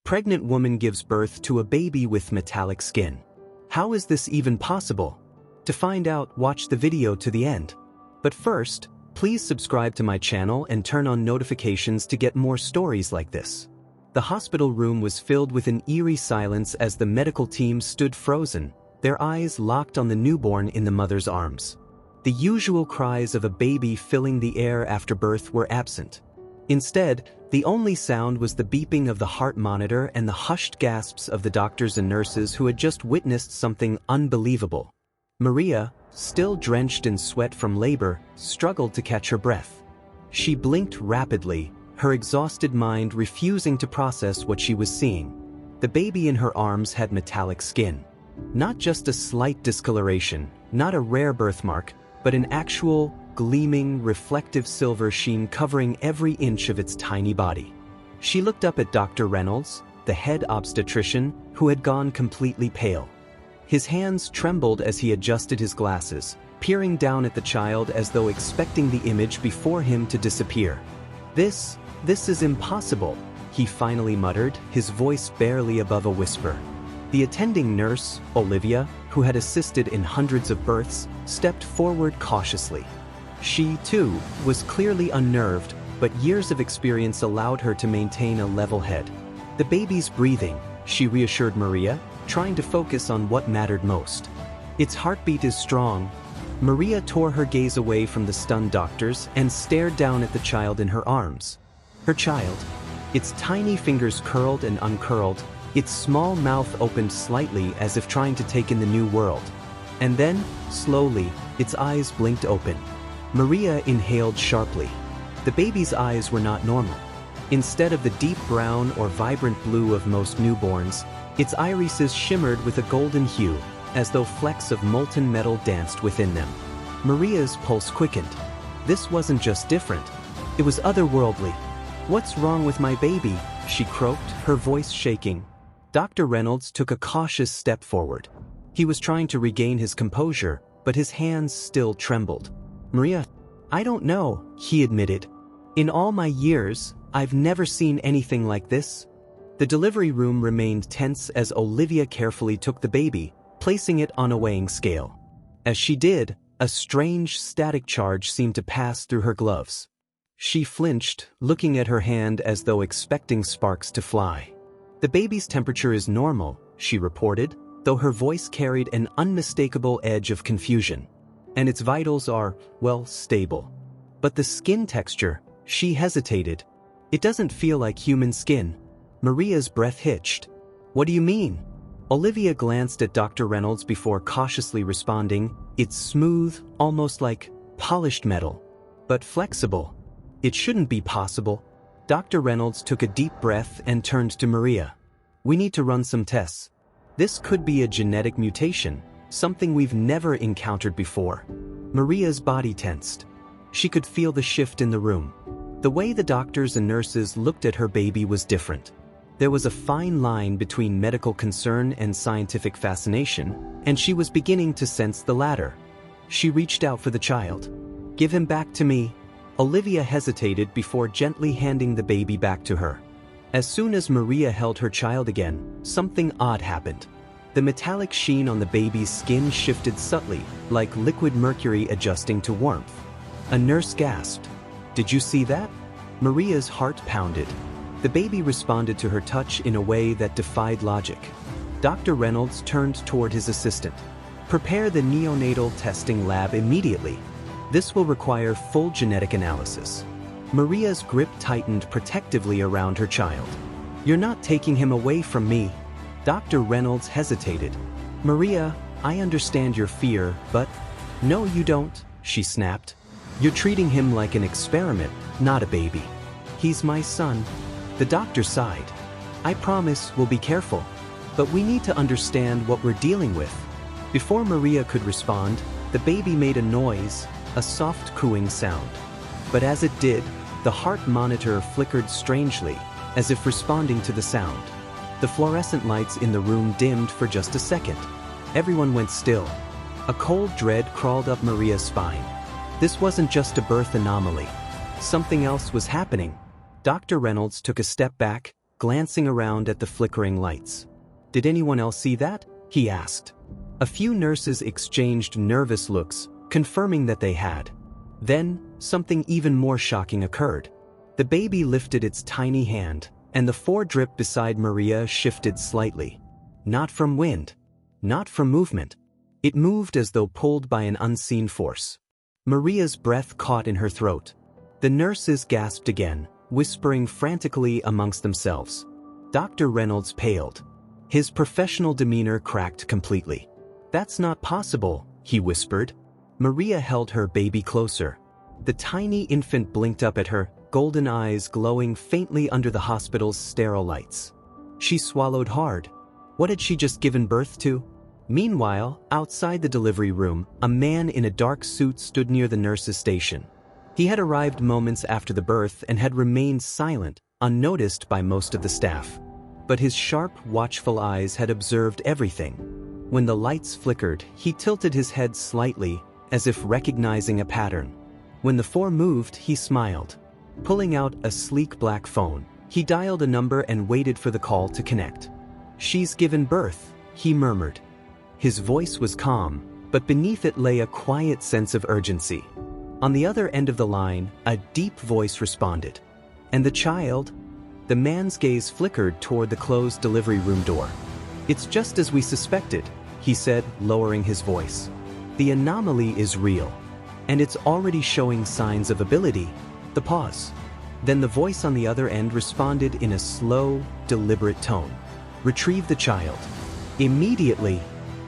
Pregnant woman gives birth to a baby with metallic skin. How is this even possible? To find out, watch the video to the end. But first, please subscribe to my channel and turn on notifications to get more stories like this. The hospital room was filled with an eerie silence as the medical team stood frozen, their eyes locked on the newborn in the mother's arms. The usual cries of a baby filling the air after birth were absent. Instead, the only sound was the beeping of the heart monitor and the hushed gasps of the doctors and nurses who had just witnessed something unbelievable. Maria, still drenched in sweat from labor, struggled to catch her breath. She blinked rapidly, her exhausted mind refusing to process what she was seeing. The baby in her arms had metallic skin. Not just a slight discoloration, not a rare birthmark, but an actual, gleaming, reflective silver sheen covering every inch of its tiny body. She looked up at Dr. Reynolds, the head obstetrician, who had gone completely pale. His hands trembled as he adjusted his glasses, peering down at the child as though expecting the image before him to disappear. This is impossible, he finally muttered, his voice barely above a whisper. The attending nurse, Olivia, who had assisted in hundreds of births, stepped forward cautiously. She, too, was clearly unnerved, but years of experience allowed her to maintain a level head. The baby's breathing, she reassured Maria, trying to focus on what mattered most. Its heartbeat is strong. Maria tore her gaze away from the stunned doctors and stared down at the child in her arms. Her child. Its tiny fingers curled and uncurled, its small mouth opened slightly as if trying to take in the new world. And then, slowly, its eyes blinked open. Maria inhaled sharply. The baby's eyes were not normal. Instead of the deep brown or vibrant blue of most newborns, its irises shimmered with a golden hue, as though flecks of molten metal danced within them. Maria's pulse quickened. This wasn't just different. It was otherworldly. "What's wrong with my baby?" she croaked, her voice shaking. Dr. Reynolds took a cautious step forward. He was trying to regain his composure, but his hands still trembled. "Maria, I don't know," he admitted. "In all my years, I've never seen anything like this." The delivery room remained tense as Olivia carefully took the baby, placing it on a weighing scale. As she did, a strange static charge seemed to pass through her gloves. She flinched, looking at her hand as though expecting sparks to fly. "The baby's temperature is normal," she reported, though her voice carried an unmistakable edge of confusion. "And its vitals are, well, stable. But the skin texture," she hesitated. "It doesn't feel like human skin." Maria's breath hitched. "What do you mean?" Olivia glanced at Dr. Reynolds before cautiously responding. "It's smooth, almost like polished metal. But flexible. It shouldn't be possible." Dr. Reynolds took a deep breath and turned to Maria. "We need to run some tests. This could be a genetic mutation, something we've never encountered before." Maria's body tensed. She could feel the shift in the room. The way the doctors and nurses looked at her baby was different. There was a fine line between medical concern and scientific fascination, and she was beginning to sense the latter. She reached out for the child. "Give him back to me." Olivia hesitated before gently handing the baby back to her. As soon as Maria held her child again, something odd happened. The metallic sheen on the baby's skin shifted subtly, like liquid mercury adjusting to warmth. A nurse gasped. "Did you see that?" Maria's heart pounded. The baby responded to her touch in a way that defied logic. Dr. Reynolds turned toward his assistant. "Prepare the neonatal testing lab immediately. This will require full genetic analysis." Maria's grip tightened protectively around her child. "You're not taking him away from me." Dr. Reynolds hesitated. "Maria, I understand your fear, but..." "No, you don't," she snapped. "You're treating him like an experiment, not a baby. He's my son." The doctor sighed. "I promise we'll be careful, but we need to understand what we're dealing with." Before Maria could respond, the baby made a noise, a soft cooing sound. But as it did, the heart monitor flickered strangely, as if responding to the sound. The fluorescent lights in the room dimmed for just a second. Everyone went still. A cold dread crawled up Maria's spine. This wasn't just a birth anomaly. Something else was happening. Dr. Reynolds took a step back, glancing around at the flickering lights. "Did anyone else see that?" he asked. A few nurses exchanged nervous looks, confirming that they had. Then, something even more shocking occurred. The baby lifted its tiny hand, and the foredrip beside Maria shifted slightly. Not from wind, not from movement. It moved as though pulled by an unseen force. Maria's breath caught in her throat. The nurses gasped again, whispering frantically amongst themselves. Dr. Reynolds paled. His professional demeanor cracked completely. "That's not possible," he whispered. Maria held her baby closer. The tiny infant blinked up at her, golden eyes glowing faintly under the hospital's sterile lights. She swallowed hard. What had she just given birth to? Meanwhile, outside the delivery room, a man in a dark suit stood near the nurse's station. He had arrived moments after the birth and had remained silent, unnoticed by most of the staff. But his sharp, watchful eyes had observed everything. When the lights flickered, he tilted his head slightly, as if recognizing a pattern. When the four moved, he smiled. Pulling out a sleek black phone, he dialed a number and waited for the call to connect. "She's given birth," he murmured. His voice was calm, but beneath it lay a quiet sense of urgency. On the other end of the line, a deep voice responded. "And the child?" The man's gaze flickered toward the closed delivery room door. "It's just as we suspected," he said, lowering his voice. "The anomaly is real, and it's already showing signs of ability." The pause. Then the voice on the other end responded in a slow, deliberate tone. "Retrieve the child." Immediately,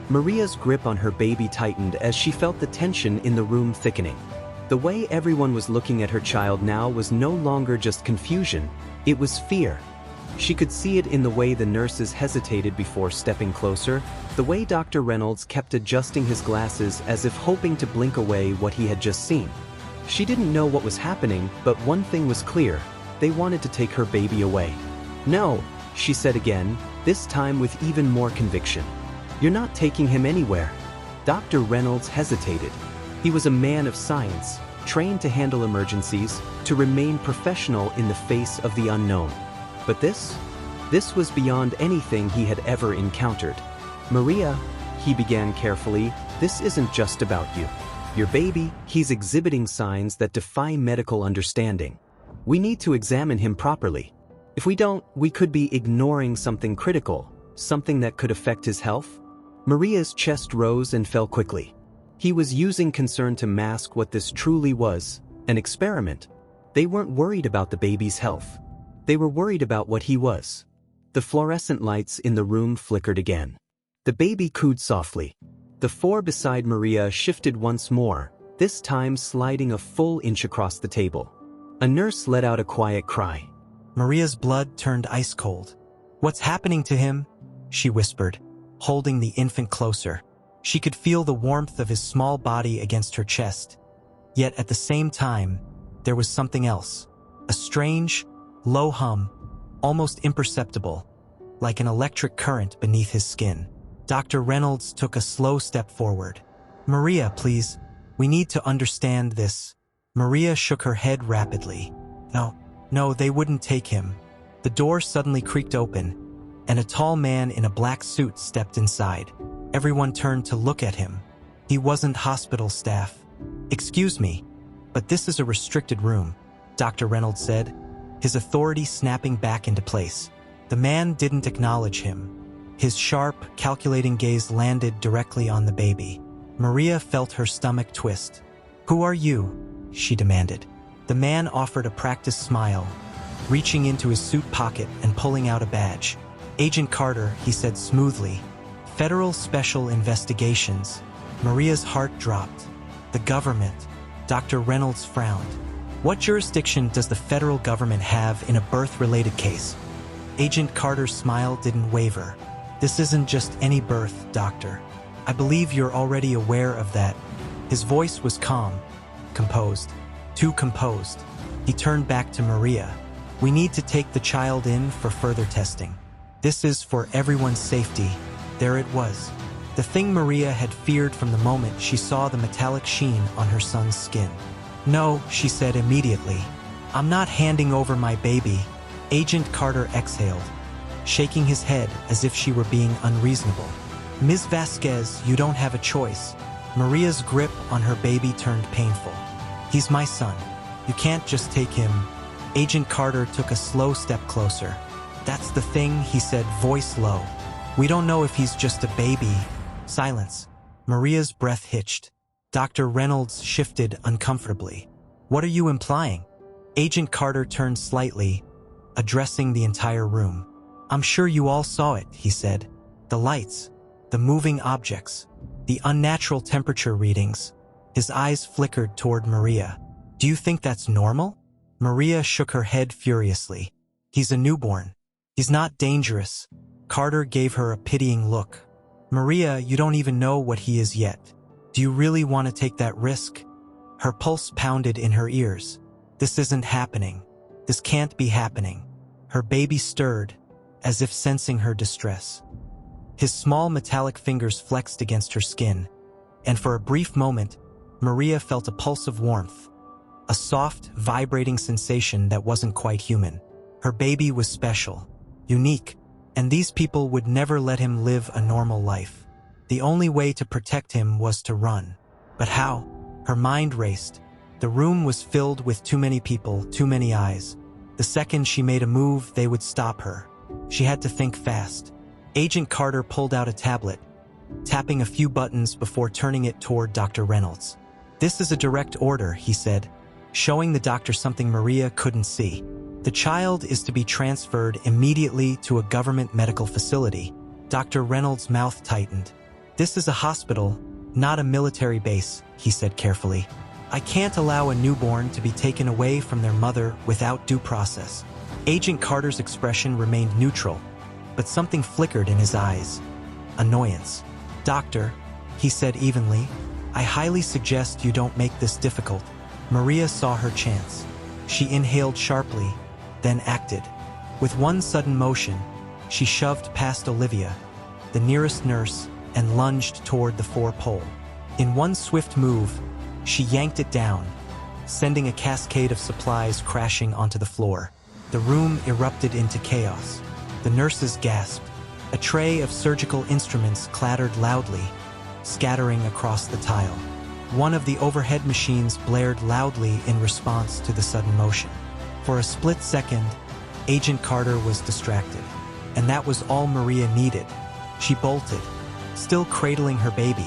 Maria's grip on her baby tightened as she felt the tension in the room thickening. The way everyone was looking at her child now was no longer just confusion, it was fear. She could see it in the way the nurses hesitated before stepping closer, the way Dr. Reynolds kept adjusting his glasses as if hoping to blink away what he had just seen. She didn't know what was happening, but one thing was clear: they wanted to take her baby away. "No," she said again, this time with even more conviction. "You're not taking him anywhere." Dr. Reynolds hesitated. He was a man of science, trained to handle emergencies, to remain professional in the face of the unknown. But this was beyond anything he had ever encountered. "Maria," he began carefully, "this isn't just about you. Your baby, he's exhibiting signs that defy medical understanding. We need to examine him properly. If we don't, we could be ignoring something critical, something that could affect his health." Maria's chest rose and fell quickly. He was using concern to mask what this truly was, an experiment. They weren't worried about the baby's health. They were worried about what he was. The fluorescent lights in the room flickered again. The baby cooed softly. The four beside Maria shifted once more, this time sliding a full inch across the table. A nurse let out a quiet cry. Maria's blood turned ice cold. "What's happening to him?" she whispered, holding the infant closer. She could feel the warmth of his small body against her chest. Yet at the same time, there was something else. A strange, low hum, almost imperceptible, like an electric current beneath his skin. Dr. Reynolds took a slow step forward. "Maria, please. We need to understand this." Maria shook her head rapidly. No, they wouldn't take him." The door suddenly creaked open, and a tall man in a black suit stepped inside. Everyone turned to look at him. He wasn't hospital staff. "Excuse me, but this is a restricted room," Dr. Reynolds said, his authority snapping back into place. The man didn't acknowledge him. His sharp, calculating gaze landed directly on the baby. Maria felt her stomach twist. "Who are you?" she demanded. The man offered a practiced smile, reaching into his suit pocket and pulling out a badge. "Agent Carter," he said smoothly. "Federal Special Investigations." Maria's heart dropped. "The government." Dr. Reynolds frowned. "What jurisdiction does the federal government have in a birth-related case?" Agent Carter's smile didn't waver. "This isn't just any birth, Doctor. I believe you're already aware of that." His voice was calm, composed. Too composed. He turned back to Maria. "We need to take the child in for further testing. This is for everyone's safety." There it was. The thing Maria had feared from the moment she saw the metallic sheen on her son's skin. "No," she said immediately. "I'm not handing over my baby." Agent Carter exhaled, shaking his head as if she were being unreasonable. Ms. Vasquez, you don't have a choice. Maria's grip on her baby turned painful. He's my son. You can't just take him. Agent Carter took a slow step closer. That's the thing, he said, voice low. We don't know if he's just a baby. Silence. Maria's breath hitched. Dr. Reynolds shifted uncomfortably. What are you implying? Agent Carter turned slightly, addressing the entire room. I'm sure you all saw it, he said. The lights, the moving objects, the unnatural temperature readings. His eyes flickered toward Maria. Do you think that's normal? Maria shook her head furiously. He's a newborn. He's not dangerous. Carter gave her a pitying look. Maria, you don't even know what he is yet. Do you really want to take that risk? Her pulse pounded in her ears. This isn't happening. This can't be happening. Her baby stirred, as if sensing her distress. His small metallic fingers flexed against her skin, and for a brief moment, Maria felt a pulse of warmth, a soft, vibrating sensation that wasn't quite human. Her baby was special, unique, and these people would never let him live a normal life. The only way to protect him was to run. But how? Her mind raced. The room was filled with too many people, too many eyes. The second she made a move, they would stop her. She had to think fast. Agent Carter pulled out a tablet, tapping a few buttons before turning it toward Dr. Reynolds. This is a direct order, he said, showing the doctor something Maria couldn't see. The child is to be transferred immediately to a government medical facility. Dr. Reynolds' mouth tightened. This is a hospital, not a military base, he said carefully. I can't allow a newborn to be taken away from their mother without due process. Agent Carter's expression remained neutral, but something flickered in his eyes. Annoyance. Doctor, he said evenly, I highly suggest you don't make this difficult. Maria saw her chance. She inhaled sharply, then acted. With one sudden motion, she shoved past Olivia, the nearest nurse, and lunged toward the four-pole. In one swift move, she yanked it down, sending a cascade of supplies crashing onto the floor. The room erupted into chaos. The nurses gasped. A tray of surgical instruments clattered loudly, scattering across the tile. One of the overhead machines blared loudly in response to the sudden motion. For a split second, Agent Carter was distracted, and that was all Maria needed. She bolted, still cradling her baby.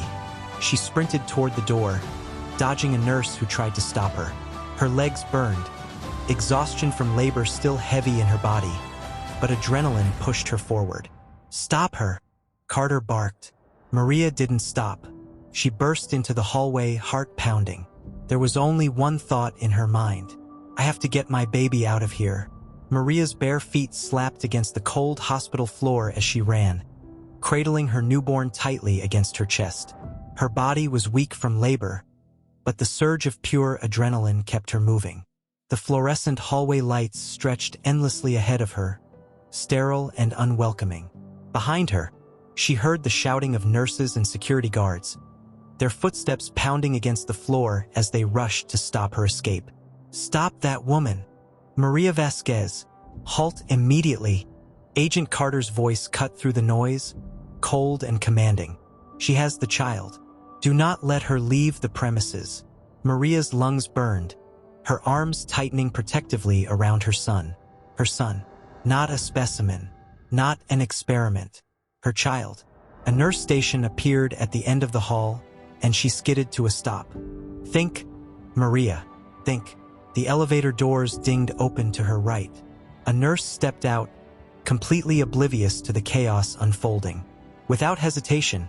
She sprinted toward the door, dodging a nurse who tried to stop her. Her legs burned, exhaustion from labor still heavy in her body, but adrenaline pushed her forward. Stop her, Carter barked. Maria didn't stop. She burst into the hallway, heart pounding. There was only one thought in her mind. I have to get my baby out of here. Maria's bare feet slapped against the cold hospital floor as she ran, cradling her newborn tightly against her chest. Her body was weak from labor, but the surge of pure adrenaline kept her moving. The fluorescent hallway lights stretched endlessly ahead of her, sterile and unwelcoming. Behind her, she heard the shouting of nurses and security guards, their footsteps pounding against the floor as they rushed to stop her escape. Stop that woman! Maria Vasquez! Halt immediately! Agent Carter's voice cut through the noise, cold and commanding. She has the child. Do not let her leave the premises. Maria's lungs burned, her arms tightening protectively around her son. Her son. Not a specimen. Not an experiment. Her child. A nurse station appeared at the end of the hall, and she skidded to a stop. Think, Maria. Think. The elevator doors dinged open to her right. A nurse stepped out, completely oblivious to the chaos unfolding. Without hesitation,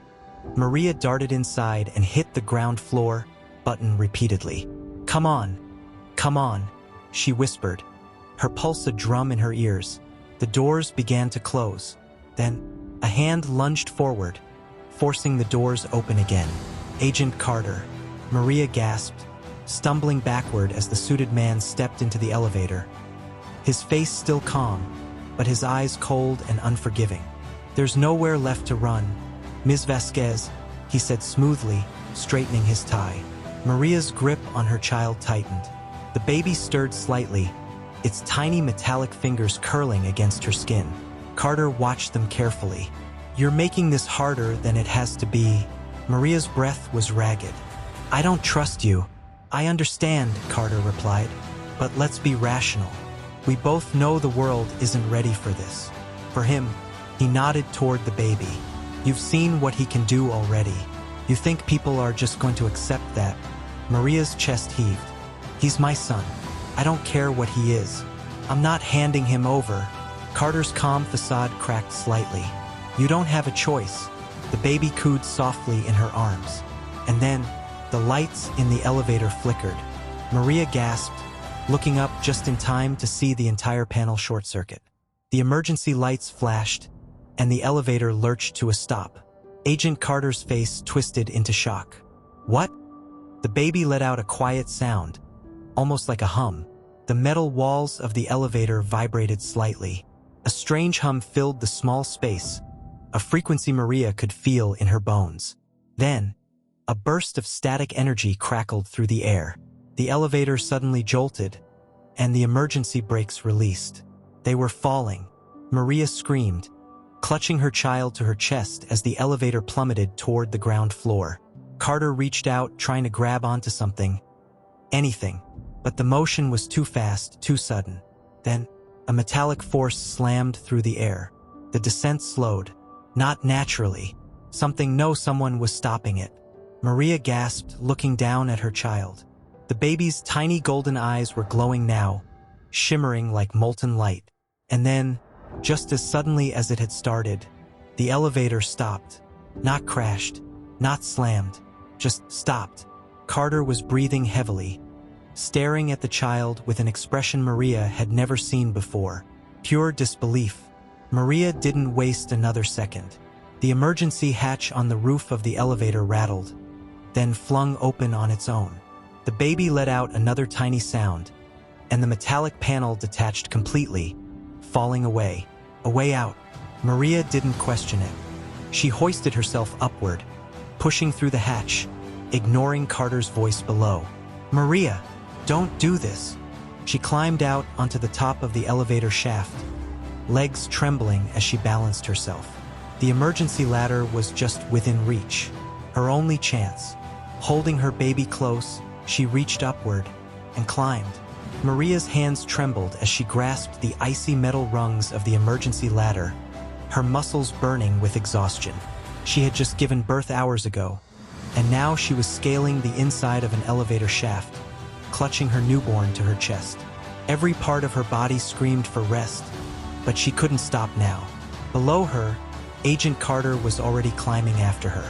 Maria darted inside and hit the ground floor button repeatedly. Come on, she whispered, her pulse a drum in her ears. The doors began to close. Then, a hand lunged forward, forcing the doors open again. Agent Carter. Maria gasped, stumbling backward as the suited man stepped into the elevator. His face still calm, but his eyes cold and unforgiving. There's nowhere left to run. Ms. Vasquez, he said smoothly, straightening his tie. Maria's grip on her child tightened. The baby stirred slightly, its tiny metallic fingers curling against her skin. Carter watched them carefully. "You're making this harder than it has to be." Maria's breath was ragged. "I don't trust you." "I understand," Carter replied, "but let's be rational. We both know the world isn't ready for this." For him, he nodded toward the baby. "You've seen what he can do already. You think people are just going to accept that?" Maria's chest heaved. "He's my son. I don't care what he is. I'm not handing him over." Carter's calm facade cracked slightly. "You don't have a choice." The baby cooed softly in her arms. And then, the lights in the elevator flickered. Maria gasped, looking up just in time to see the entire panel short-circuit. The emergency lights flashed, and the elevator lurched to a stop. Agent Carter's face twisted into shock. "What?" The baby let out a quiet sound, almost like a hum. The metal walls of the elevator vibrated slightly. A strange hum filled the small space, a frequency Maria could feel in her bones. Then, a burst of static energy crackled through the air. The elevator suddenly jolted, and the emergency brakes released. They were falling. Maria screamed, clutching her child to her chest as the elevator plummeted toward the ground floor. Carter reached out, trying to grab onto something. Anything. But the motion was too fast, too sudden. Then, a metallic force slammed through the air. The descent slowed. Not naturally. Someone was stopping it. Maria gasped, looking down at her child. The baby's tiny golden eyes were glowing now, shimmering like molten light. And then, just as suddenly as it had started, the elevator stopped. Not crashed, not slammed, just stopped. Carter was breathing heavily, staring at the child with an expression Maria had never seen before. Pure disbelief. Maria didn't waste another second. The emergency hatch on the roof of the elevator rattled, then flung open on its own. The baby let out another tiny sound, and the metallic panel detached completely, falling away. A way out. Maria didn't question it. She hoisted herself upward, pushing through the hatch, ignoring Carter's voice below. "Maria, don't do this." She climbed out onto the top of the elevator shaft, legs trembling as she balanced herself. The emergency ladder was just within reach, her only chance. Holding her baby close, she reached upward and climbed. Maria's hands trembled as she grasped the icy metal rungs of the emergency ladder, her muscles burning with exhaustion. She had just given birth hours ago, and now she was scaling the inside of an elevator shaft, clutching her newborn to her chest. Every part of her body screamed for rest, but she couldn't stop now. Below her, Agent Carter was already climbing after her.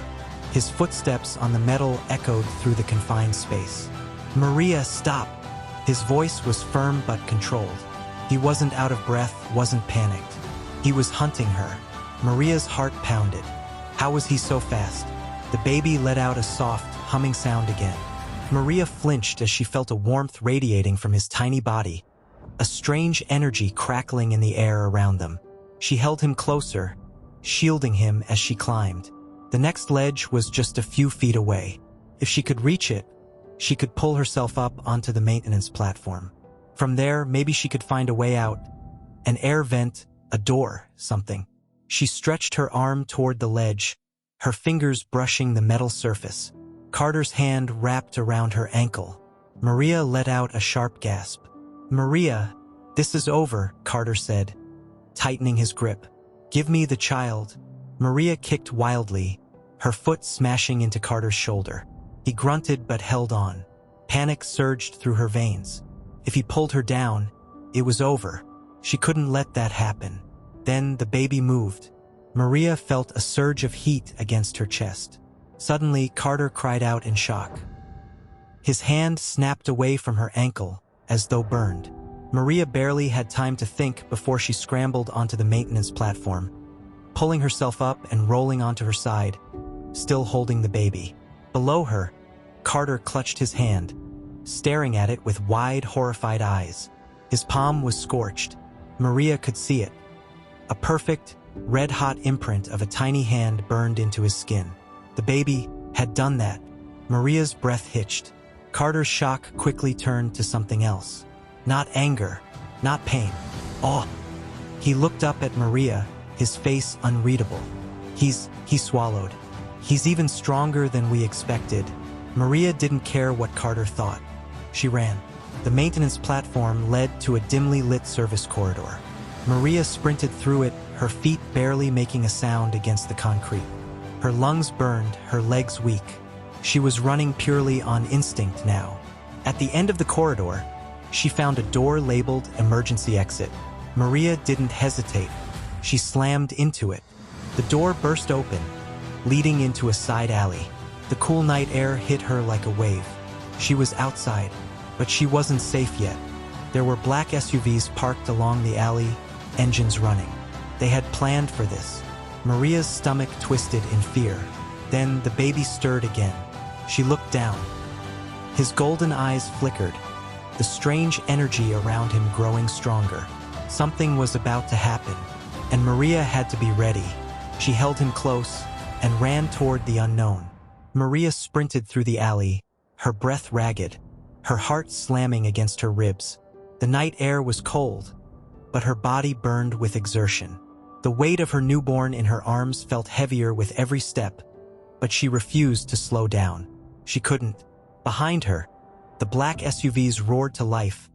His footsteps on the metal echoed through the confined space. "Maria, stop!" His voice was firm but controlled. He wasn't out of breath, wasn't panicked. He was hunting her. Maria's heart pounded. How was he so fast? The baby let out a soft, humming sound again. Maria flinched as she felt a warmth radiating from his tiny body, a strange energy crackling in the air around them. She held him closer, shielding him as she climbed. The next ledge was just a few feet away. If she could reach it, she could pull herself up onto the maintenance platform. From there, maybe she could find a way out. An air vent, a door, something. She stretched her arm toward the ledge, her fingers brushing the metal surface. Carter's hand wrapped around her ankle. Maria let out a sharp gasp. "Maria, this is over," Carter said, tightening his grip. "Give me the child." Maria kicked wildly, her foot smashing into Carter's shoulder. He grunted but held on. Panic surged through her veins. If he pulled her down, it was over. She couldn't let that happen. Then the baby moved. Maria felt a surge of heat against her chest. Suddenly, Carter cried out in shock. His hand snapped away from her ankle, as though burned. Maria barely had time to think before she scrambled onto the maintenance platform, pulling herself up and rolling onto her side, still holding the baby. Below her, Carter clutched his hand, staring at it with wide, horrified eyes. His palm was scorched. Maria could see it. A perfect, red-hot imprint of a tiny hand burned into his skin. The baby had done that. Maria's breath hitched. Carter's shock quickly turned to something else. Not anger, not pain. Awe. He looked up at Maria, his face unreadable. He swallowed. He's even stronger than we expected. Maria didn't care what Carter thought. She ran. The maintenance platform led to a dimly lit service corridor. Maria sprinted through it, her feet barely making a sound against the concrete. Her lungs burned, her legs weak. She was running purely on instinct now. At the end of the corridor, she found a door labeled Emergency Exit. Maria didn't hesitate. She slammed into it. The door burst open, leading into a side alley. The cool night air hit her like a wave. She was outside, but she wasn't safe yet. There were black SUVs parked along the alley, engines running. They had planned for this. Maria's stomach twisted in fear. Then the baby stirred again. She looked down. His golden eyes flickered, the strange energy around him growing stronger. Something was about to happen, and Maria had to be ready. She held him close and ran toward the unknown. Maria sprinted through the alley, her breath ragged, her heart slamming against her ribs. The night air was cold, but her body burned with exertion. The weight of her newborn in her arms felt heavier with every step, but she refused to slow down. She couldn't. Behind her, the black SUVs roared to life,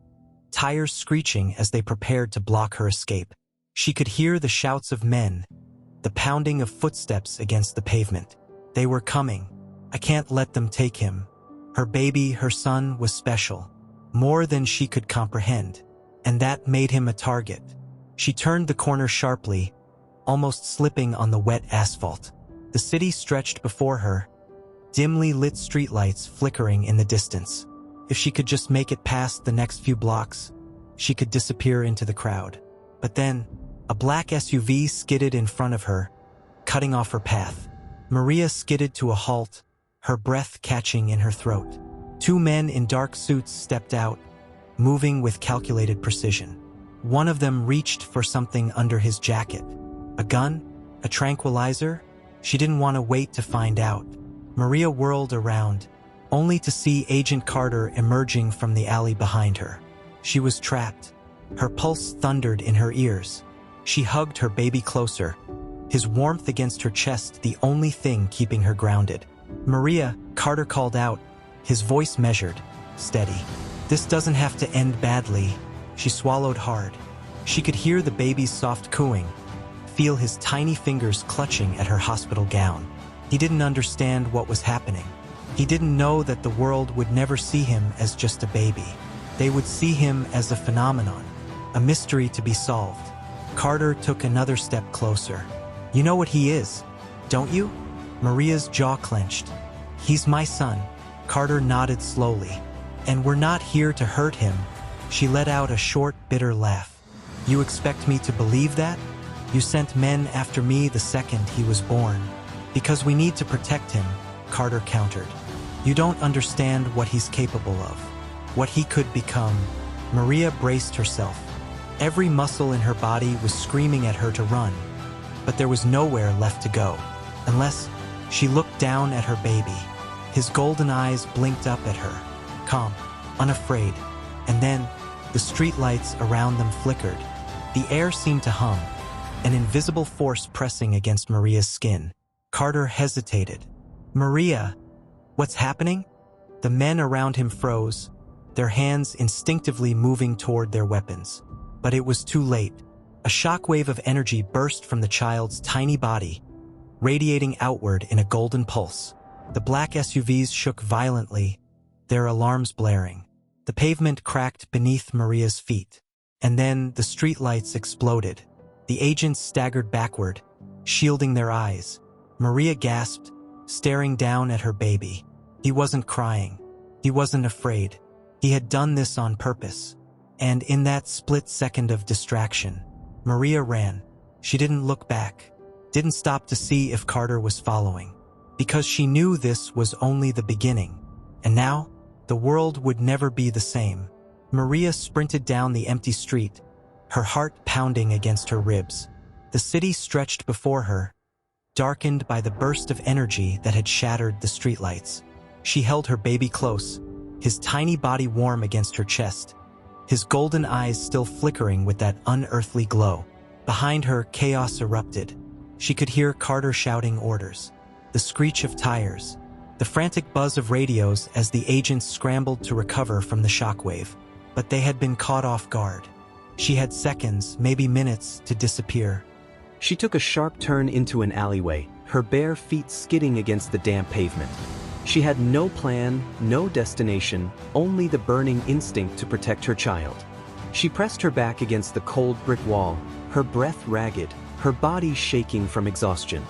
tires screeching as they prepared to block her escape. She could hear the shouts of men, the pounding of footsteps against the pavement. They were coming. I can't let them take him. Her baby, her son, was special, more than she could comprehend, and that made him a target. She turned the corner sharply, almost slipping on the wet asphalt. The city stretched before her, dimly lit streetlights flickering in the distance. If she could just make it past the next few blocks, she could disappear into the crowd. But then, a black SUV skidded in front of her, cutting off her path. Maria skidded to a halt, her breath catching in her throat. Two men in dark suits stepped out, moving with calculated precision. One of them reached for something under his jacket. A gun? A tranquilizer? She didn't want to wait to find out. Maria whirled around, only to see Agent Carter emerging from the alley behind her. She was trapped. Her pulse thundered in her ears. She hugged her baby closer, his warmth against her chest the only thing keeping her grounded. "Maria," Carter called out, his voice measured, steady. "This doesn't have to end badly." She swallowed hard. She could hear the baby's soft cooing, feel his tiny fingers clutching at her hospital gown. He didn't understand what was happening. He didn't know that the world would never see him as just a baby. They would see him as a phenomenon, a mystery to be solved. Carter took another step closer. "You know what he is, don't you?" Maria's jaw clenched. "He's my son." Carter nodded slowly. "And we're not here to hurt him." She let out a short, bitter laugh. "You expect me to believe that? You sent men after me the second he was born. Because we need to protect him," Carter countered. "You don't understand what he's capable of, what he could become." Maria braced herself. Every muscle in her body was screaming at her to run, but there was nowhere left to go, unless she looked down at her baby. His golden eyes blinked up at her, calm, unafraid, and then the streetlights around them flickered. The air seemed to hum, an invisible force pressing against Maria's skin. Carter hesitated. "Maria, what's happening?" The men around him froze, their hands instinctively moving toward their weapons. But it was too late. A shockwave of energy burst from the child's tiny body, radiating outward in a golden pulse. The black SUVs shook violently, their alarms blaring. The pavement cracked beneath Maria's feet. And then the streetlights exploded. The agents staggered backward, shielding their eyes. Maria gasped, staring down at her baby. He wasn't crying. He wasn't afraid. He had done this on purpose. And in that split second of distraction, Maria ran. She didn't look back, didn't stop to see if Carter was following, because she knew this was only the beginning. And now, the world would never be the same. Maria sprinted down the empty street, her heart pounding against her ribs. The city stretched before her, darkened by the burst of energy that had shattered the streetlights. She held her baby close, his tiny body warm against her chest. his golden eyes still flickering with that unearthly glow. Behind her, chaos erupted. She could hear Carter shouting orders, the screech of tires, the frantic buzz of radios as the agents scrambled to recover from the shockwave. But they had been caught off guard. She had seconds, maybe minutes, to disappear. She took a sharp turn into an alleyway, her bare feet skidding against the damp pavement. She had no plan, no destination, only the burning instinct to protect her child. She pressed her back against the cold brick wall, her breath ragged, her body shaking from exhaustion.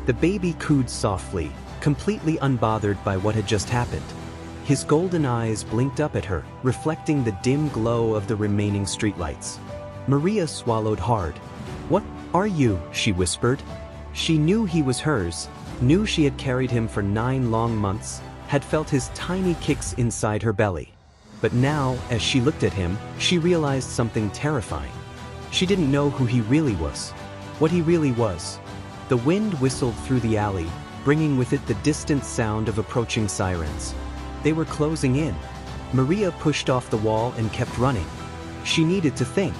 The baby cooed softly, completely unbothered by what had just happened. His golden eyes blinked up at her, reflecting the dim glow of the remaining streetlights. Maria swallowed hard. "What are you?" she whispered. She knew he was hers, knew she had carried him for 9 long months, had felt his tiny kicks inside her belly. But now, as she looked at him, she realized something terrifying. She didn't know who he really was, what he really was. The wind whistled through the alley, bringing with it the distant sound of approaching sirens. They were closing in. Maria pushed off the wall and kept running. She needed to think.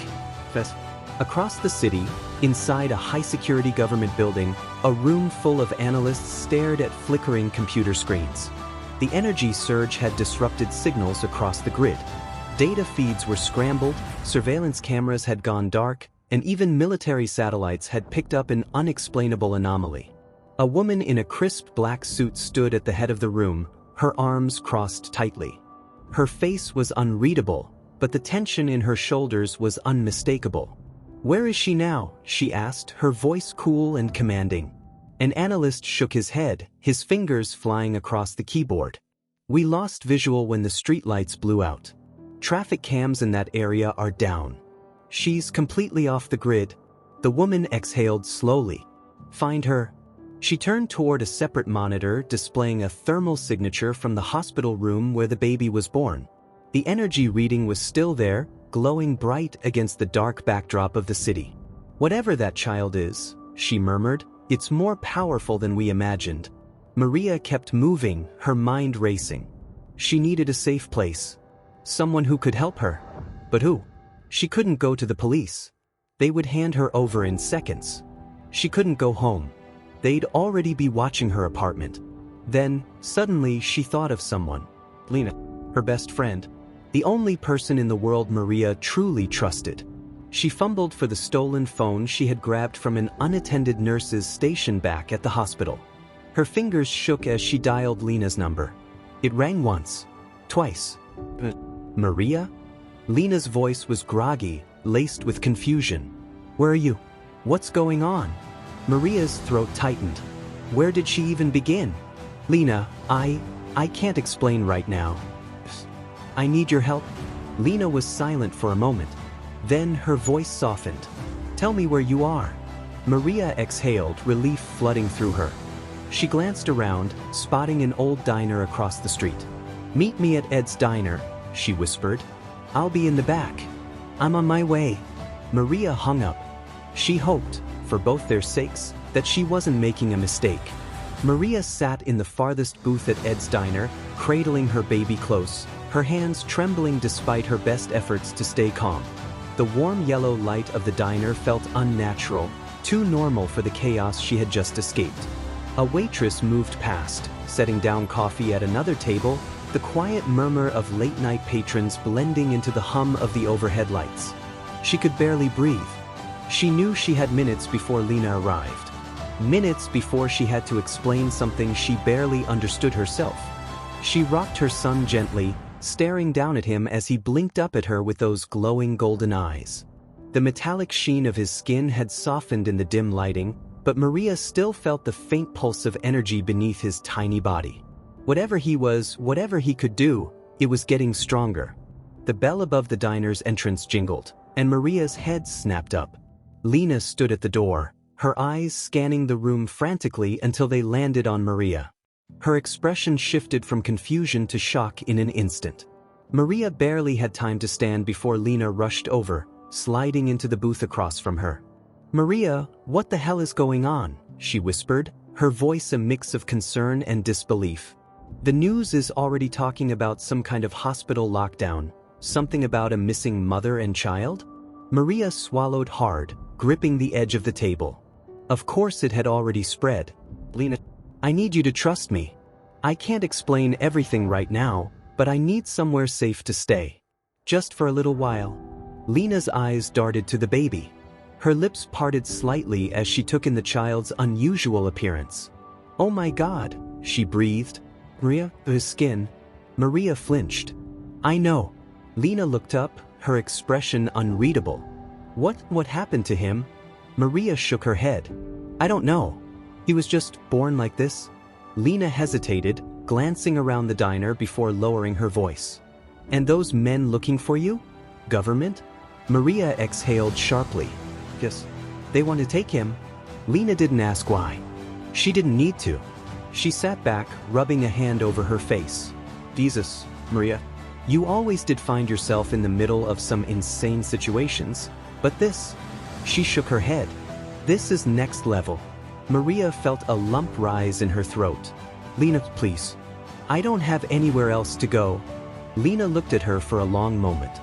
Across the city, inside a high-security government building, a room full of analysts stared at flickering computer screens. The energy surge had disrupted signals across the grid. Data feeds were scrambled, surveillance cameras had gone dark, and even military satellites had picked up an unexplainable anomaly. A woman in a crisp black suit stood at the head of the room, her arms crossed tightly. Her face was unreadable, but the tension in her shoulders was unmistakable. "Where is she now?" she asked, her voice cool and commanding. An analyst shook his head, his fingers flying across the keyboard. "We lost visual when the streetlights blew out. Traffic cams in that area are down. She's completely off the grid." The woman exhaled slowly. "Find her." She turned toward a separate monitor displaying a thermal signature from the hospital room where the baby was born. The energy reading was still there, glowing bright against the dark backdrop of the city. "Whatever that child is," she murmured, "it's more powerful than we imagined." Maria kept moving, her mind racing. She needed a safe place. Someone who could help her. But who? She couldn't go to the police. They would hand her over in seconds. She couldn't go home. They'd already be watching her apartment. Then, suddenly, she thought of someone. Lena, her best friend. The only person in the world Maria truly trusted. She fumbled for the stolen phone she had grabbed from an unattended nurse's station back at the hospital. Her fingers shook as she dialed Lena's number. It rang once, twice. "Maria?" Lena's voice was groggy, laced with confusion. "Where are you? What's going on?" Maria's throat tightened. Where did she even begin? "Lena, I can't explain right now. I need your help." Lena was silent for a moment. Then her voice softened. "Tell me where you are." Maria exhaled, relief flooding through her. She glanced around, spotting an old diner across the street. "Meet me at Ed's Diner," she whispered. "I'll be in the back. I'm on my way." Maria hung up. She hoped, for both their sakes, that she wasn't making a mistake. Maria sat in the farthest booth at Ed's Diner, cradling her baby close, her hands trembling despite her best efforts to stay calm. The warm yellow light of the diner felt unnatural, too normal for the chaos she had just escaped. A waitress moved past, setting down coffee at another table, the quiet murmur of late-night patrons blending into the hum of the overhead lights. She could barely breathe. She knew she had minutes before Lena arrived. Minutes before she had to explain something she barely understood herself. She rocked her son gently, staring down at him as he blinked up at her with those glowing golden eyes. The metallic sheen of his skin had softened in the dim lighting, but Maria still felt the faint pulse of energy beneath his tiny body. Whatever he was, whatever he could do, it was getting stronger. The bell above the diner's entrance jingled, and Maria's head snapped up. Lena stood at the door, her eyes scanning the room frantically until they landed on Maria. Her expression shifted from confusion to shock in an instant. Maria barely had time to stand before Lena rushed over, sliding into the booth across from her. "Maria, what the hell is going on?" she whispered, her voice a mix of concern and disbelief. "The news is already talking about some kind of hospital lockdown. Something about a missing mother and child? Maria swallowed hard, gripping the edge of the table. Of course it had already spread. Lena, I need you to trust me. I can't explain everything right now, but I need somewhere safe to stay. Just for a little while. Lena's eyes darted to the baby. Her lips parted slightly as she took in the child's unusual appearance. Oh my God, she breathed. Maria, his skin. Maria flinched. I know. Lena looked up, her expression unreadable. What happened to him? Maria shook her head. I don't know. He was just born like this. Lena hesitated, glancing around the diner before lowering her voice. And those men looking for you? Government? Maria exhaled sharply. Yes, they want to take him. Lena didn't ask why. She didn't need to. She sat back, rubbing a hand over her face. Jesus, Maria, you always did find yourself in the middle of some insane situations, but this... She shook her head. This is next level. Maria felt a lump rise in her throat. Lena, please. I don't have anywhere else to go. Lena looked at her for a long moment.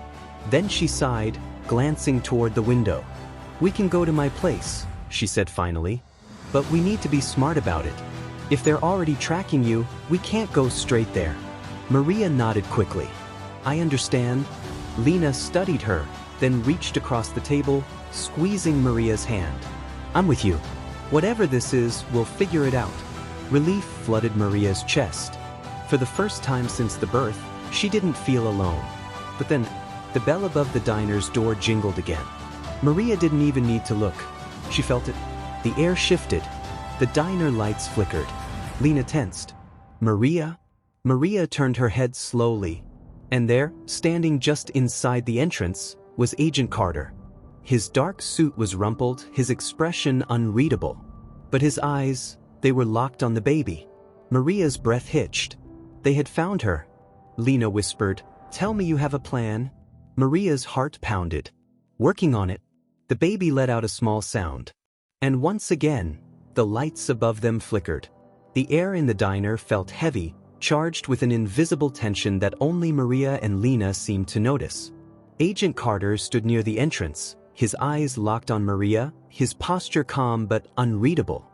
Then she sighed, glancing toward the window. We can go to my place, she said finally. But we need to be smart about it. If they're already tracking you, we can't go straight there. Maria nodded quickly. I understand. Lena studied her, then reached across the table, squeezing Maria's hand. I'm with you. Whatever this is, we'll figure it out. Relief flooded Maria's chest. For the first time since the birth, she didn't feel alone. But then, the bell above the diner's door jingled again. Maria didn't even need to look. She felt it. The air shifted. The diner lights flickered. Lena tensed. Maria? Maria turned her head slowly. And there, standing just inside the entrance, was Agent Carter. His dark suit was rumpled, his expression unreadable. But his eyes, they were locked on the baby. Maria's breath hitched. They had found her. Lena whispered, Tell me you have a plan. Maria's heart pounded. Working on it. The baby let out a small sound. And once again, the lights above them flickered. The air in the diner felt heavy, charged with an invisible tension that only Maria and Lena seemed to notice. Agent Carter stood near the entrance, his eyes locked on Maria, his posture calm but unreadable.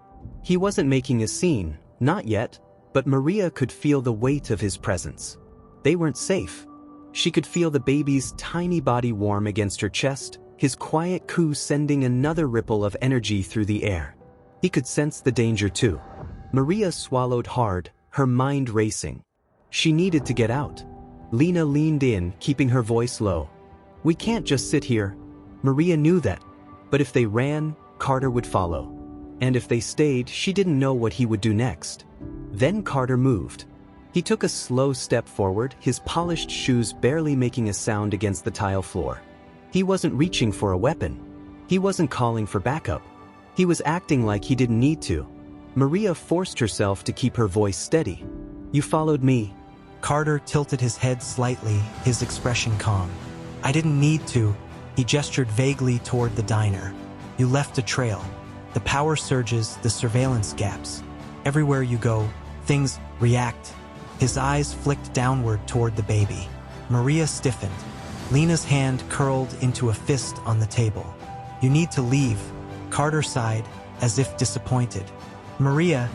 He wasn't making a scene, not yet, but Maria could feel the weight of his presence. They weren't safe. She could feel the baby's tiny body warm against her chest, his quiet coo sending another ripple of energy through the air. He could sense the danger too. Maria swallowed hard, her mind racing. She needed to get out. Lena leaned in, keeping her voice low. We can't just sit here. Maria knew that. But if they ran, Carter would follow. And if they stayed, she didn't know what he would do next. Then Carter moved. He took a slow step forward, his polished shoes barely making a sound against the tile floor. He wasn't reaching for a weapon. He wasn't calling for backup. He was acting like he didn't need to. Maria forced herself to keep her voice steady. You followed me. Carter tilted his head slightly, his expression calm. I didn't need to. He gestured vaguely toward the diner. You left a trail. The power surges, the surveillance gaps. Everywhere you go, things react. His eyes flicked downward toward the baby. Maria stiffened. Lena's hand curled into a fist on the table. You need to leave. Carter sighed, as if disappointed. Maria,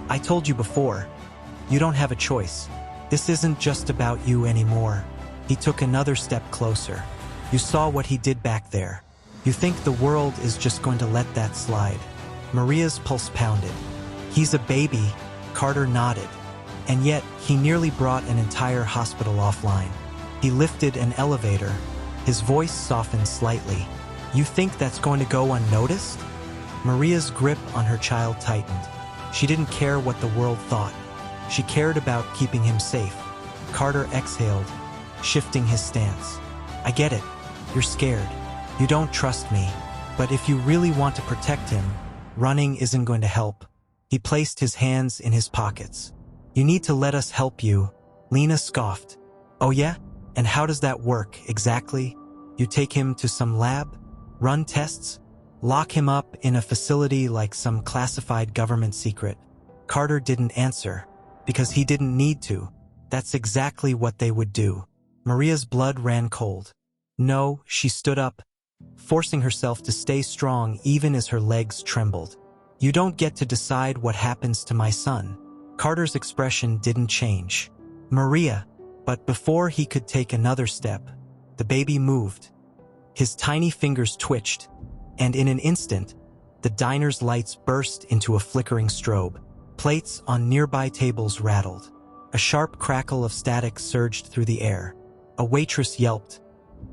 I told you before. You don't have a choice. This isn't just about you anymore. He took another step closer. You saw what he did back there. You think the world is just going to let that slide. Maria's pulse pounded. He's a baby, Carter nodded. And yet, he nearly brought an entire hospital offline. He lifted an elevator. His voice softened slightly. You think that's going to go unnoticed? Maria's grip on her child tightened. She didn't care what the world thought. She cared about keeping him safe. Carter exhaled, shifting his stance. I get it. You're scared. You don't trust me. But if you really want to protect him, running isn't going to help. He placed his hands in his pockets. You need to let us help you. Lena scoffed. Oh yeah? And how does that work, exactly? You take him to some lab? Run tests? Lock him up in a facility like some classified government secret? Carter didn't answer, because he didn't need to. That's exactly what they would do. Maria's blood ran cold. No, she stood up, forcing herself to stay strong even as her legs trembled. You don't get to decide what happens to my son. Carter's expression didn't change. Maria, but before he could take another step, the baby moved. His tiny fingers twitched, and in an instant, the diner's lights burst into a flickering strobe. Plates on nearby tables rattled. A sharp crackle of static surged through the air. A waitress yelped,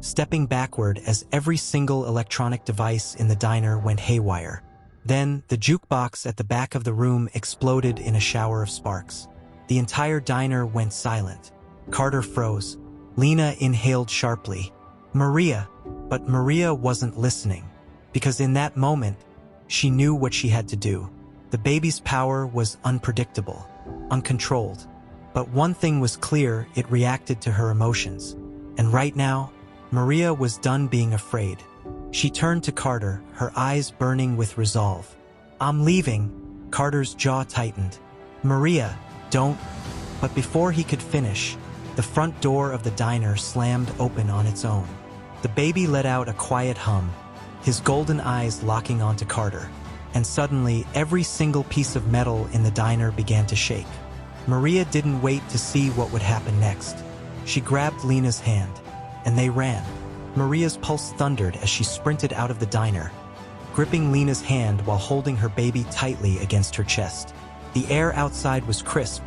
stepping backward as every single electronic device in the diner went haywire. Then, the jukebox at the back of the room exploded in a shower of sparks. The entire diner went silent. Carter froze. Lena inhaled sharply. Maria. But Maria wasn't listening, because in that moment, she knew what she had to do. The baby's power was unpredictable, uncontrolled. But one thing was clear: it reacted to her emotions. And right now, Maria was done being afraid. She turned to Carter, her eyes burning with resolve. I'm leaving. Carter's jaw tightened. Maria, don't. But before he could finish, the front door of the diner slammed open on its own. The baby let out a quiet hum, his golden eyes locking onto Carter. And suddenly, every single piece of metal in the diner began to shake. Maria didn't wait to see what would happen next. She grabbed Lena's hand, and they ran. Maria's pulse thundered as she sprinted out of the diner, gripping Lena's hand while holding her baby tightly against her chest. The air outside was crisp,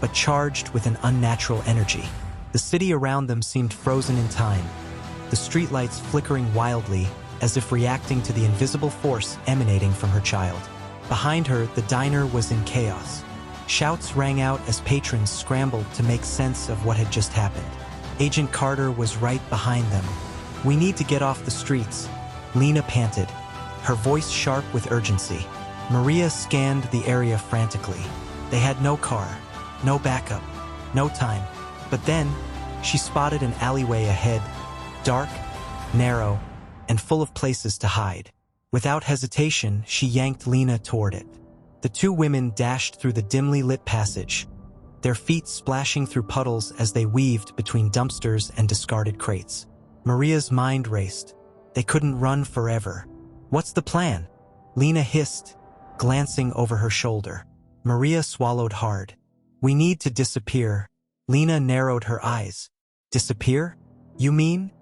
but charged with an unnatural energy. The city around them seemed frozen in time, the streetlights flickering wildly as if reacting to the invisible force emanating from her child. Behind her, the diner was in chaos. Shouts rang out as patrons scrambled to make sense of what had just happened. Agent Carter was right behind them. We need to get off the streets, Lena panted, her voice sharp with urgency. Maria scanned the area frantically. They had no car, no backup, no time. But then, she spotted an alleyway ahead, dark, narrow, and full of places to hide. Without hesitation, she yanked Lena toward it. The two women dashed through the dimly lit passage, their feet splashing through puddles as they weaved between dumpsters and discarded crates. Maria's mind raced. They couldn't run forever. What's the plan? Lena hissed, glancing over her shoulder. Maria swallowed hard. We need to disappear. Lena narrowed her eyes. Disappear? You mean?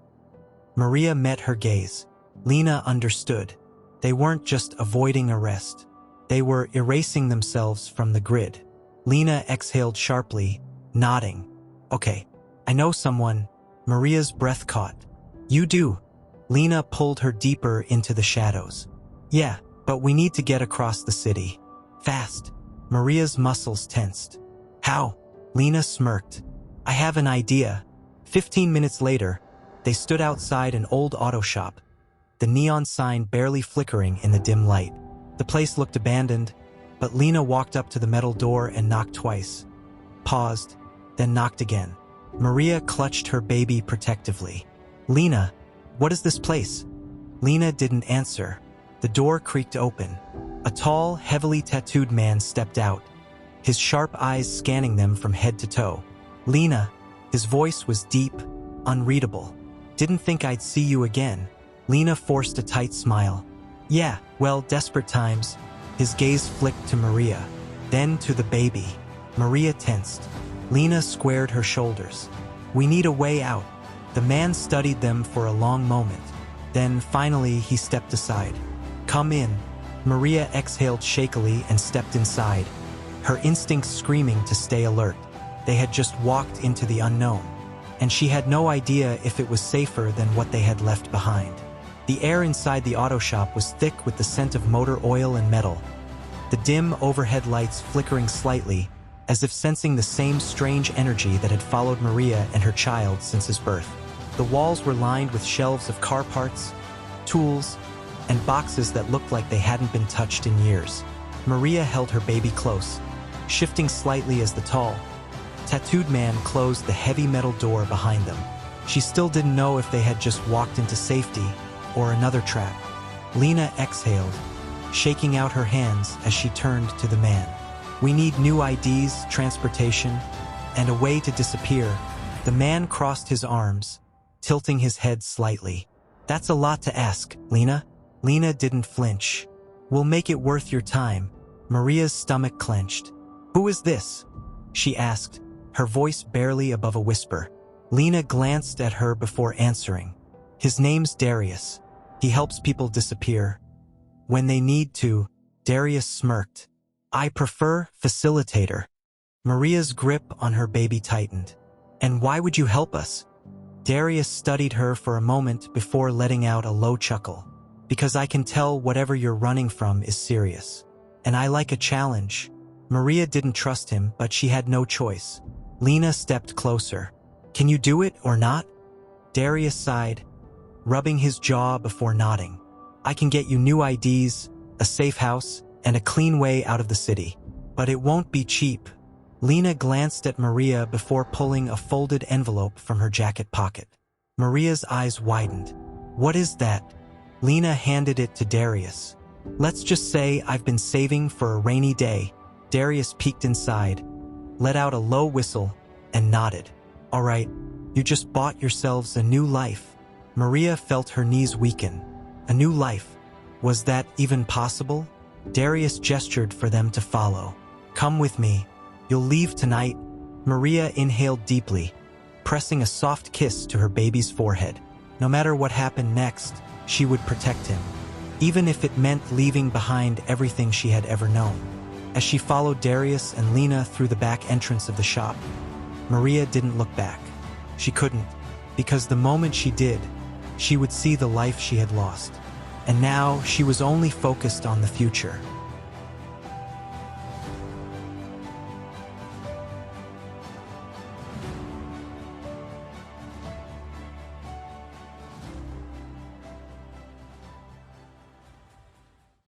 Maria met her gaze. Lena understood. They weren't just avoiding arrest. They were erasing themselves from the grid. Lena exhaled sharply, nodding. Okay, I know someone. Maria's breath caught. You do. Lena pulled her deeper into the shadows. Yeah, but we need to get across the city. Fast. Maria's muscles tensed. How? Lena smirked. I have an idea. 15 minutes later, they stood outside an old auto shop, the neon sign barely flickering in the dim light. The place looked abandoned, but Lena walked up to the metal door and knocked twice, paused, then knocked again. Maria clutched her baby protectively. Lena, what is this place? Lena didn't answer. The door creaked open. A tall, heavily tattooed man stepped out, his sharp eyes scanning them from head to toe. Lena, his voice was deep, unreadable. Didn't think I'd see you again. Lena forced a tight smile. Yeah, well, desperate times. His gaze flicked to Maria, then to the baby. Maria tensed. Lena squared her shoulders. We need a way out. The man studied them for a long moment. Then, finally, he stepped aside. Come in. Maria exhaled shakily and stepped inside, her instincts screaming to stay alert. They had just walked into the unknown, and she had no idea if it was safer than what they had left behind. The air inside the auto shop was thick with the scent of motor oil and metal, the dim overhead lights flickering slightly, as if sensing the same strange energy that had followed Maria and her child since his birth. The walls were lined with shelves of car parts, tools, and boxes that looked like they hadn't been touched in years. Maria held her baby close, shifting slightly as the tall, tattooed man closed the heavy metal door behind them. She still didn't know if they had just walked into safety or another trap. Lena exhaled, shaking out her hands as she turned to the man. We need new IDs, transportation, and a way to disappear. The man crossed his arms, tilting his head slightly. That's a lot to ask, Lena. Lena didn't flinch. We'll make it worth your time. Maria's stomach clenched. Who is this? She asked, her voice barely above a whisper. Lena glanced at her before answering. His name's Darius. He helps people disappear. When they need to, Darius smirked. I prefer facilitator. Maria's grip on her baby tightened. And why would you help us? Darius studied her for a moment before letting out a low chuckle. Because I can tell whatever you're running from is serious. And I like a challenge. Maria didn't trust him, but she had no choice. Lena stepped closer. Can you do it or not? Darius sighed, rubbing his jaw before nodding. I can get you new IDs, a safe house, and a clean way out of the city. But it won't be cheap. Lena glanced at Maria before pulling a folded envelope from her jacket pocket. Maria's eyes widened. What is that? Lena handed it to Darius. Let's just say I've been saving for a rainy day. Darius peeked inside, let out a low whistle, and nodded. All right, you just bought yourselves a new life. Maria felt her knees weaken. A new life. Was that even possible? Darius gestured for them to follow. Come with me. You'll leave tonight. Maria inhaled deeply, pressing a soft kiss to her baby's forehead. No matter what happened next, she would protect him, even if it meant leaving behind everything she had ever known. As she followed Darius and Lena through the back entrance of the shop, Maria didn't look back. She couldn't, because the moment she did, she would see the life she had lost. And now she was only focused on the future.